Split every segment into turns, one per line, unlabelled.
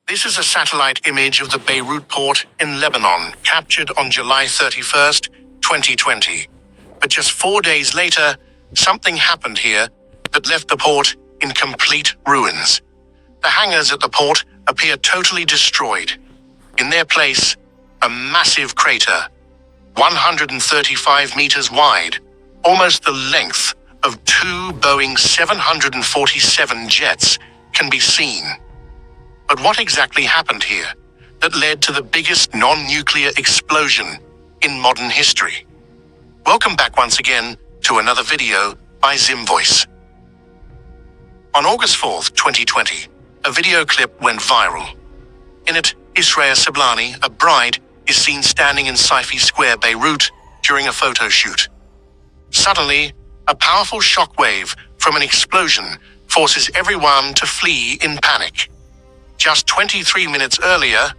This is a satellite image of the Beirut port in Lebanon, captured on July 31st, 2020. But just 4 days later, something happened here that left the port in complete ruins. The hangars at the port appear totally destroyed. In their place, a massive crater, 135 meters wide, almost the length of two Boeing 747 jets, can be seen. But what exactly happened here that led to the biggest non-nuclear explosion in modern history? Welcome back once again to another video by ZimVoice. On August 4th, 2020, a video clip went viral. In it, Israa Sablani, a bride, is seen standing in Saifi Square, Beirut, during a photo shoot. Suddenly, a powerful shockwave from an explosion forces everyone to flee in panic. Just 23 minutes earlier,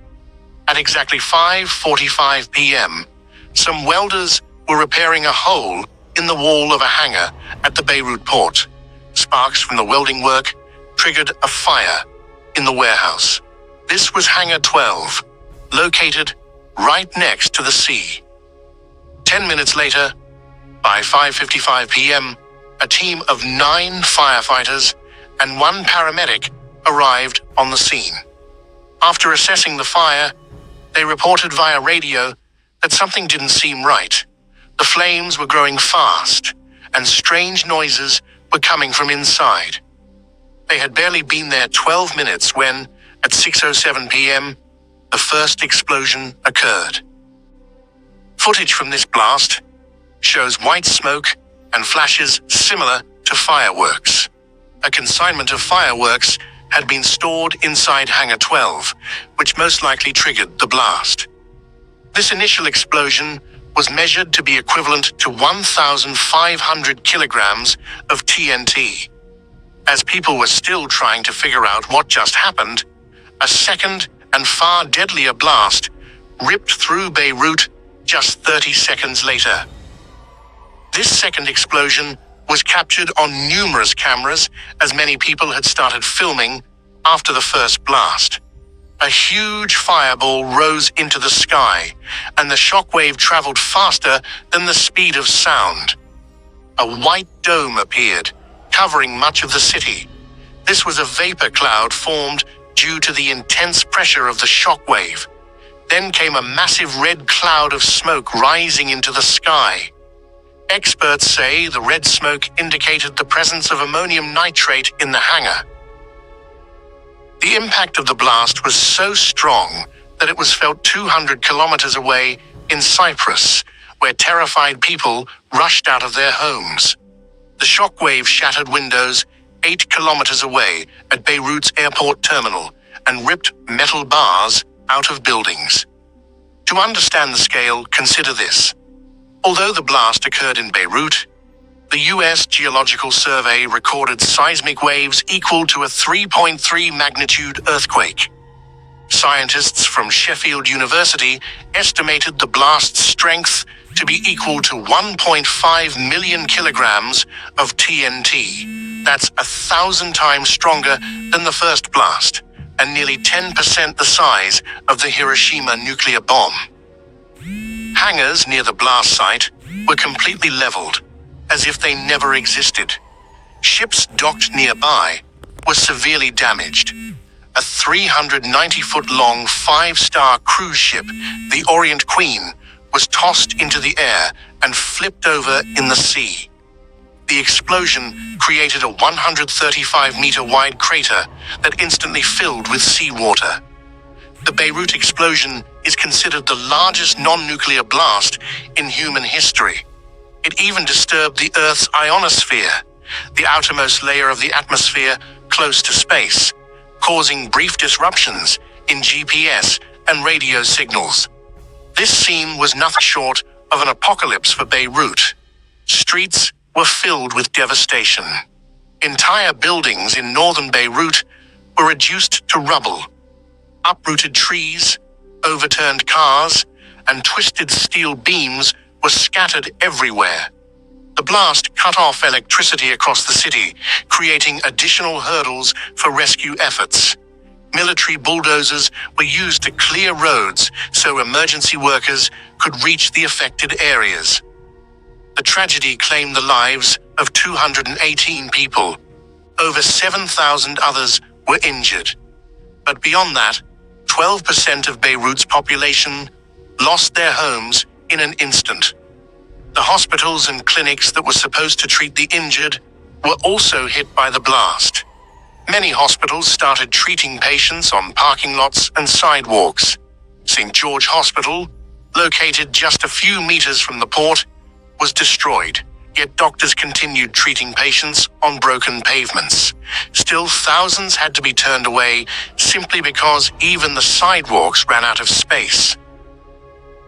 at exactly 5:45 p.m., some welders were repairing a hole in the wall of a hangar at the Beirut port. Sparks from the welding work triggered a fire in the warehouse. This was Hangar 12, located right next to the sea. 10 minutes later, by 5:55 p.m., a team of 9 firefighters and 1 paramedic arrived on the scene. After assessing the fire, they reported via radio that something didn't seem right. The flames were growing fast, and strange noises were coming from inside. They had barely been there 12 minutes when, at 6:07 p.m., the first explosion occurred. Footage from this blast shows white smoke and flashes similar to fireworks. A consignment of fireworks had been stored inside Hangar 12, which most likely triggered the blast. This initial explosion was measured to be equivalent to 1,500 kilograms of TNT. As people were still trying to figure out what just happened, a second and far deadlier blast ripped through Beirut just 30 seconds later. This second explosion was captured on numerous cameras as many people had started filming after the first blast. A huge fireball rose into the sky, and the shockwave traveled faster than the speed of sound. A white dome appeared, covering much of the city. This was a vapor cloud formed due to the intense pressure of the shockwave. Then came a massive red cloud of smoke rising into the sky. Experts say the red smoke indicated the presence of ammonium nitrate in the hangar. The impact of the blast was so strong that it was felt 200 kilometers away in Cyprus, where terrified people rushed out of their homes. The shockwave shattered windows 8 kilometers away at Beirut's airport terminal and ripped metal bars out of buildings. To understand the scale, consider this. Although the blast occurred in Beirut, the U.S. Geological Survey recorded seismic waves equal to a 3.3 magnitude earthquake. Scientists from Sheffield University estimated the blast's strength to be equal to 1.5 million kilograms of TNT. That's 1,000 times stronger than the first blast, and nearly 10% the size of the Hiroshima nuclear bomb. Hangars near the blast site were completely leveled, as if they never existed. Ships docked nearby were severely damaged. A 390-foot-long 5-star cruise ship, the Orient Queen, was tossed into the air and flipped over in the sea. The explosion created a 135-meter-wide crater that instantly filled with seawater. The Beirut explosion is considered the largest non-nuclear blast in human history. It even disturbed the Earth's ionosphere, the outermost layer of the atmosphere close to space, causing brief disruptions in GPS and radio signals. This scene was nothing short of an apocalypse for Beirut. Streets were filled with devastation. Entire buildings in northern Beirut were reduced to rubble. Uprooted trees, overturned cars, and twisted steel beams were scattered everywhere. The blast cut off electricity across the city, creating additional hurdles for rescue efforts. military bulldozers were used to clear roads so emergency workers could reach the affected areas. The tragedy claimed the lives of 218 people. Over 7,000 others were injured. But beyond that, 12% of Beirut's population lost their homes in an instant. The hospitals and clinics that were supposed to treat the injured were also hit by the blast. Many hospitals started treating patients on parking lots and sidewalks. St. George Hospital, located just a few meters from the port, was destroyed, yet doctors continued treating patients on broken pavements. Still, thousands had to be turned away simply because even the sidewalks ran out of space.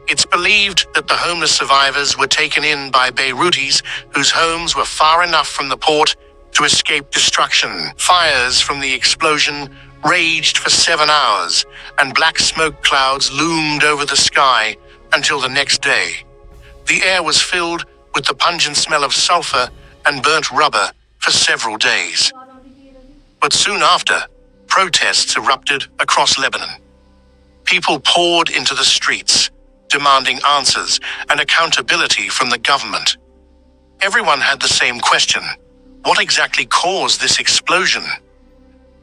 It's believed that the homeless survivors were taken in by Beirutis whose homes were far enough from the port to escape destruction. Fires from the explosion raged for 7 hours, and black smoke clouds loomed over the sky until the next day. The air was filled with the pungent smell of sulfur and burnt rubber for several days. But soon after, protests erupted across Lebanon. People poured into the streets, demanding answers and accountability from the government. Everyone had the same question: what exactly caused this explosion?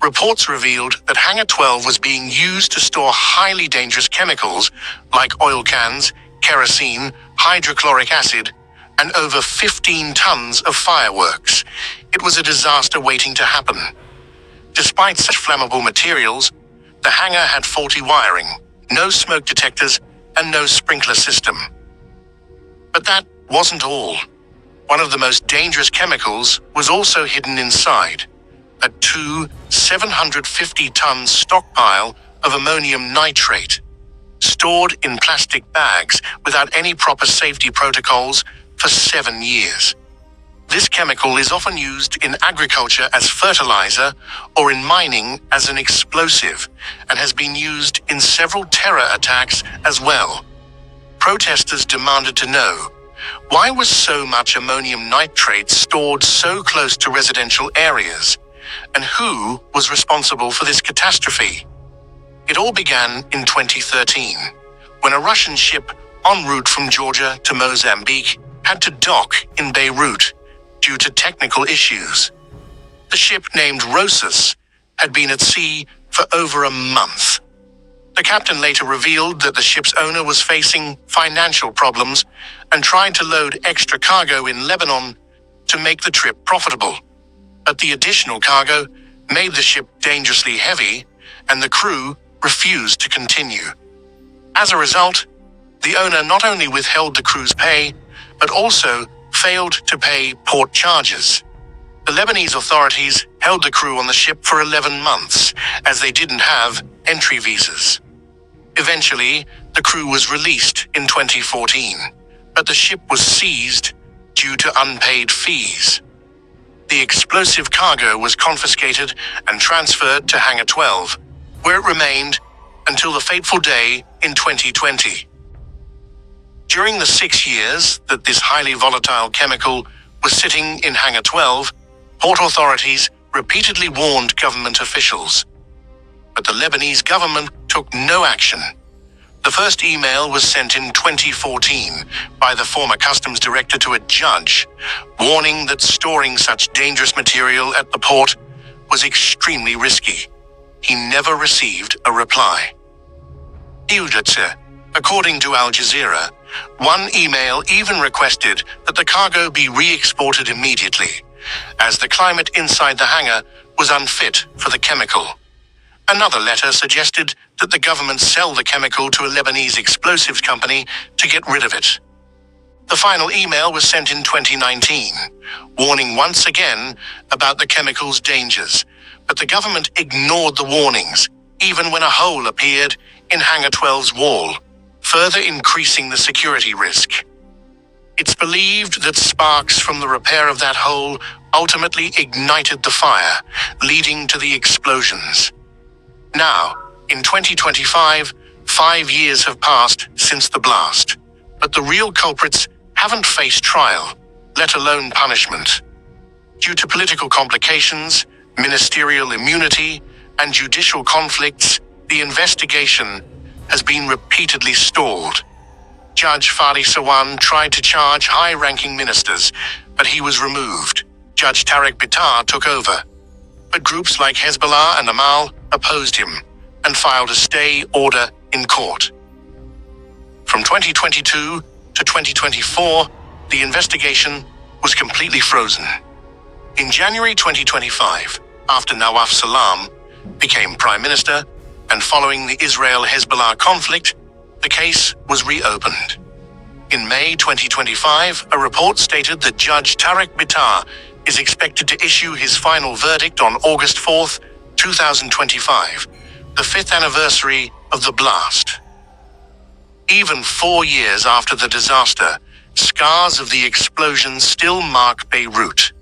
Reports revealed that Hangar 12 was being used to store highly dangerous chemicals like oil cans, kerosene, hydrochloric acid, and over 15 tons of fireworks. It was a disaster waiting to happen. Despite such flammable materials, the hangar had faulty wiring, no smoke detectors, and no sprinkler system. But that wasn't all. One of the most dangerous chemicals was also hidden inside: a 750-ton stockpile of ammonium nitrate, stored in plastic bags without any proper safety protocols for 7 years. This chemical is often used in agriculture as fertilizer or in mining as an explosive, and has been used in several terror attacks as well. Protesters demanded to know, why was so much ammonium nitrate stored so close to residential areas? And who was responsible for this catastrophe? It all began in 2013, when a Russian ship en route from Georgia to Mozambique had to dock in Beirut due to technical issues. The ship, named Rosas, had been at sea for over a month. The captain later revealed that the ship's owner was facing financial problems and tried to load extra cargo in Lebanon to make the trip profitable. But the additional cargo made the ship dangerously heavy, and the crew refused to continue. As a result, the owner not only withheld the crew's pay, but also failed to pay port charges. The Lebanese authorities held the crew on the ship for 11 months, as they didn't have entry visas. Eventually, the crew was released in 2014, but the ship was seized due to unpaid fees. The explosive cargo was confiscated and transferred to Hangar 12, where it remained until the fateful day in 2020. During the 6 years that this highly volatile chemical was sitting in Hangar 12, port authorities repeatedly warned government officials. But the Lebanese government took no action. The first email was sent in 2014 by the former customs director to a judge, warning that storing such dangerous material at the port was extremely risky. He never received a reply. According to Al Jazeera, one email even requested that the cargo be re-exported immediately, as the climate inside the hangar was unfit for the chemical. Another letter suggested that the government sell the chemical to a Lebanese explosives company to get rid of it. The final email was sent in 2019, warning once again about the chemical's dangers, but the government ignored the warnings, even when a hole appeared in Hangar 12's wall, further increasing the security risk. It's believed that sparks from the repair of that hole ultimately ignited the fire, leading to the explosions. Now, in 2025, 5 years have passed since the blast, but the real culprits haven't faced trial, let alone punishment. Due to political complications, ministerial immunity, and judicial conflicts, the investigation has been repeatedly stalled. Judge Fadi Sawan tried to charge high-ranking ministers, but he was removed. Judge Tariq Bitar took over. But groups like Hezbollah and Amal opposed him and filed a stay order in court. From 2022 to 2024, the investigation was completely frozen. In January 2025, after Nawaf Salam became prime minister and following the Israel-Hezbollah conflict, the case was reopened. In May 2025, a report stated that Judge Tariq Bitar is expected to issue his final verdict on August 4, 2025, the 5th anniversary of the blast. Even 4 years after the disaster, scars of the explosion still mark Beirut.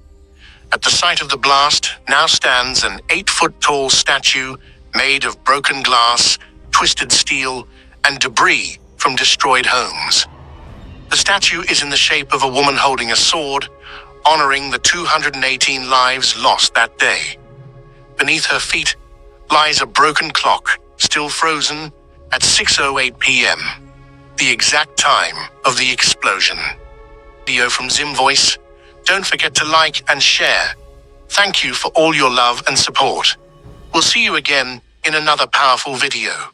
At the site of the blast now stands an 8-foot-tall statue made of broken glass, twisted steel, and debris from destroyed homes. The statue is in the shape of a woman holding a sword, honoring the 218 lives lost that day. Beneath her feet lies a broken clock, still frozen at 6:08 p.m., the exact time of the explosion. Video from Zim Voice. Don't forget to like and share. Thank you for all your love and support. We'll see you again in another powerful video.